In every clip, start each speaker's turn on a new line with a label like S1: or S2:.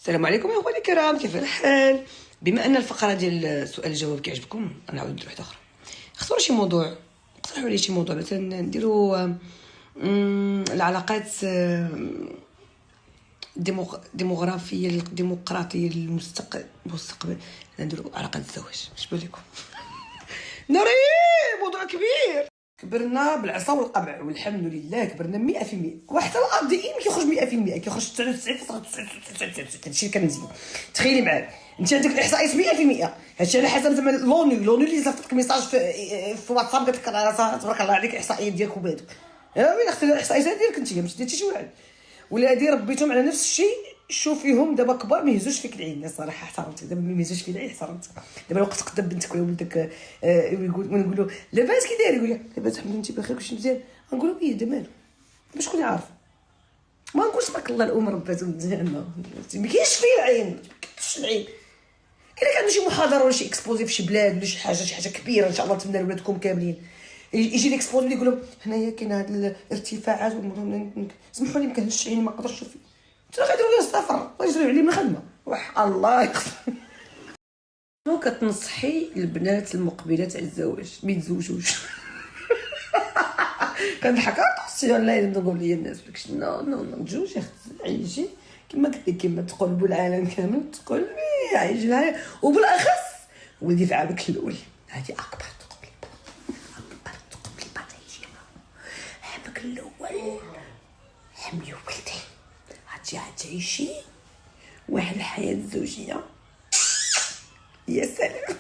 S1: السلام عليكم يا اخواني الكرام، كيف الحال؟ بما ان الفقره ديال السؤال الجواب كيعجبكم، نعاود ندير واحده اخرى. اختاروا شي موضوع، اقترحوا لي شي موضوع، مثلا نديروا العلاقات ديموغرافيه الديمقراطيه المستقبل. نديروا علاقات الزواج. اش بان لكم؟ ناري موضوع كبير. كبرنا بالعصا والقمع والحمد لله، كبرنا 100%. وحتى الارض ما كيخرج 100%، كيخرج 99.99%. هادشي كان مزيان. تخيلي معايا انت عندك الاحصائيات 100%. هادشي على حسب زعما لونو اللي صيفطك ميساج في واتساب قالت لك تبارك الله عليك الاحصائيات ديالك وبادو. وين اختي الاحصائيات ديالك انت ماشي درتي شي واحد، ولا هادي ربيتهم على نفس الشيء. شوفيهم دابا كبار ما يهزوش فيك العين. الصراحه احترمتك، دابا ما يهزوش فيك العين احترمتك. دابا لو وقت قدام بنتك ولا ولدك ونقول له لاباس كي داير، يقول لي لاباس الحمد لله انت بخير كلشي مزيان، نقول له ايه مالو باش شكون يعرف. ما نقولش تبارك الله الام رباتهم مزيان، ما كاينش فيه العين، ما كاينش العين. الا كان شي محاضره ولا شي اكسبوزي في شي بلاد ولا شي حاجه كبيره ان شاء الله نتمنى لولادكم كاملين، يجي ليكسبوزي يقول لهم هنايا كاين هاد الارتفاعات سمحوا لي ما كنهزش عيني ما نقدرش نشوف. انت غاديروا لي السفر ويجريو عليه من الخدمه. الله يغفر. شنو كتنصحي البنات المقبلات على الزواج ما يتزوجوش؟ كنضحك اتونسيون لا نقول لي الناس داكشي نو تزوجي اختي، عيشي كما قلت لك، كما تقلبوا العالم كامل تقلبي عيشي الحياه. وبالاخص ولدي في عامك الاول هذه اكبر تقبلي تعيشي عامك الاول. حملي ولدي تعيشي واحد الحياه الزوجيه يا سلام.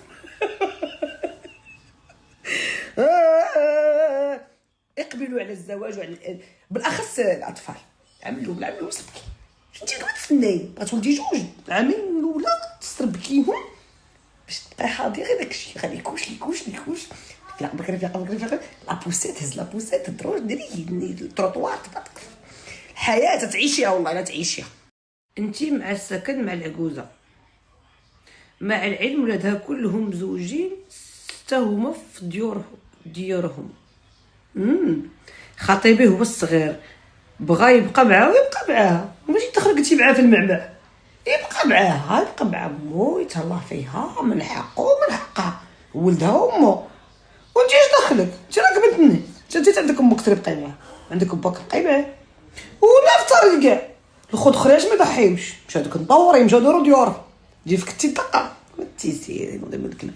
S1: اقبلوا على الزواج وعلى بالاخص الاطفال. عملوا صبكي. انت كما تسناي غتولدي جوج عامين الاولى تسربكيهم باش تبقاي حاضي غير داكشي، غادي كوش فيق بكري لابوسيت هز لابوسيت الدروج ديري التروطوار الحياه تعيشيها. والله لا تعيشيها. انت مع السكن مع العجوزه، مع العلم ولادها كلهم مزوجين، 6 هما في ديورهم. خطيبي هو الصغير بغى يبقى معاه ويبقى معاها، ماشي تخرجتي معاه في المعمع، يبقى معاها مو يتهلا فيها، من حقه ومن حقها ولدها وامه. وانت اش دخلك؟ انت راك بنت الناس، انت عندك امك تبقاي معاه، عندك باك تبقاي معاه، ولا في الطريق كاع الخوت خريج ما يضحيوش. مشاو دوك مطورين مشاو داروا ديورهم، جي فكتي الدقه انتي سيري نضرب الكلب.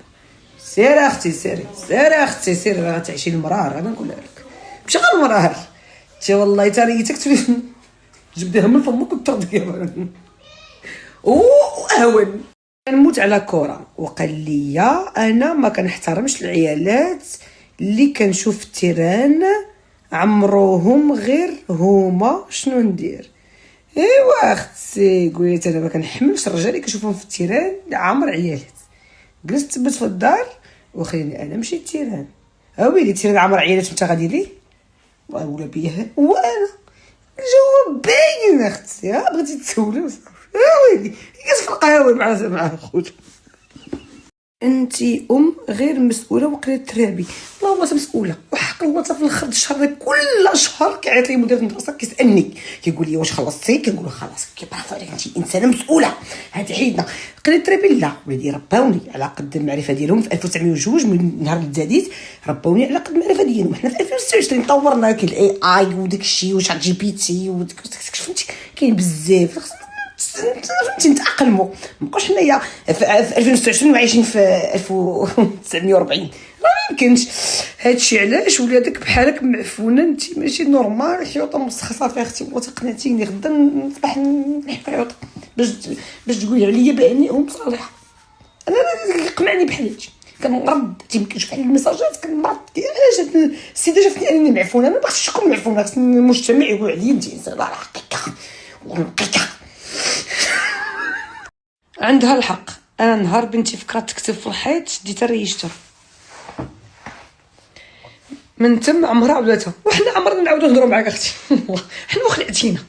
S1: سيري اختي سيري راه غتعيشي المرار. انا نقولها لك ماشي غير المرار، انت والله تا ريتك جبديها من فمك وترديها. واهون كنموت على كره وقال لي انا ما كنحترمش العيالات اللي كنشوف التيران عمروهم غير هما. شنو ندير؟ ايوا اختي قولي انا ما كنحملش الرجال اللي كنشوفهم في التيران عامر عيالات. جلست تبت في الدار وخليني انا مشيت التيران. ويلي التيران عامر عيالات وانت غادي ليه ولا بيها؟ وانا الجواب باين اختي. بغيتي تسولي ويلي كتف القهوه مع خوت. انتي غير مسؤوله وقريت ترابي. والله ما مسؤوله وحق الله في الاخر الشهر كل شهر كيعيط لي مدير المدرسه كيسالني كيقول لي واش خلصتي؟ كنقول له خلاص. كيبرافو عليك انتي انسانه مسؤوله. هادي حيدنا قريت ترابي. لا وليدي رباوني على قد المعرفه ديالهم في 1902 من نهار اللي تزاديت رباوني على قد المعرفه ديالهم. حنا في 2026 طورنا كاين الاي اي وداك الشيء وشات جي بي تي وداك فهمتي كاين بزاف فهمتي نتاقلموا. مابقاوش حنايا في 2026 وعايشين في 1940. ما يمكنش هادشي. علاش ولادك بحالك معفونه؟ انت ماشي نورمال. الحيوطه مسخصه فيها اختي وتقنعتيني غدا نصبح نحب حيوطه باش تقولي عليا باني ام صالحه. انا يقنعني بحال هادشي كنرد تيمكنش بحال الميساجات كنرد. علاش هاد السيده شافتني انني معفونه؟ انا ما بغيتش نكون معفونه. خصني المجتمع يقول عليا انت انسانه رقيقه ونقيقه. عندها الحق. انا نهار بنتي فكرات تكتب في الحيط شديتها ريشتها من تم عمرها عودتها. وحنا عمرنا نعاودو نهضروا معاك اختي. والله حنا وخلعتينا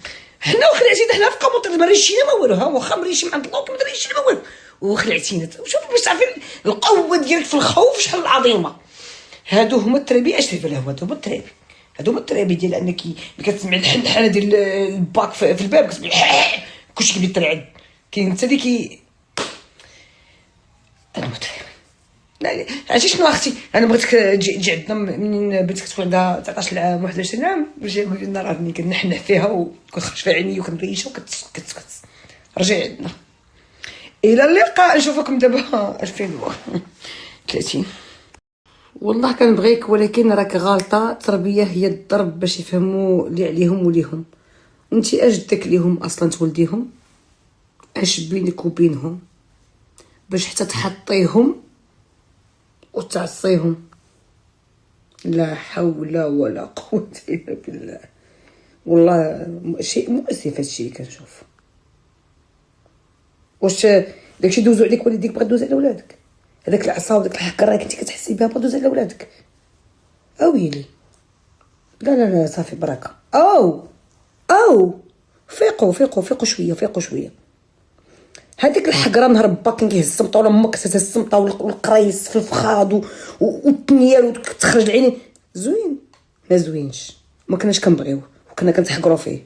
S1: حنا في كامونتير ما ريشينا ما والو. ها واخا مريشي من عند الله ما ريشينا ما والو وخلعتينا. شوفوا باش تعرفين القوه ديالك في الخوف شحال عظيمه. هادو هما التربيه. اش تعرف هادو هما التربيه. هادو هما التربيه ديال انك ملي كتسمعي الحنحنه ديال الباك في الباب كتسمعي كلشي كيبدا يترعد. كاين حتى اللي انا متفاهم. عرفتي شنو اختي، انا بغيتك تجي عندنا منين بنتك تكون عندها 19 عام 21 عام، باش يقول لنا راني كنحنح فيها وكنخرج في عيني وكنريشها وكتسكت. رجعي عندنا. الى اللقاء، نشوفكم دابا 2030. والله كنبغيك، ولكن راك غالطه. التربيه هي الضرب باش يفهموا اللي عليهم وليهم. انت اجدك ليهم اصلا تولديهم، اش بينك وبينهم باش حتى تحطيهم وتعصيهم؟ لا حول ولا قوه الا بالله. والله شيء مؤسف هادشي اللي كنشوف. واش داكشي دوزو عليك والديك بغا دوز على ولادك؟ هذاك العصا وداك الحكر راك انت كتحسي بها بغا دوز على ولادك؟ اويلي، لا لا لا صافي بركه. او فيقوا شويه. هذيك الحقره نهار با كان كيهز السمطه ولا امك تهز السمطه والقريص في الفخاض والتنيال وتخرج العينين، زوين ما زوينش، ما كناش كنبغيوه وكنا كنتحقروا فيه.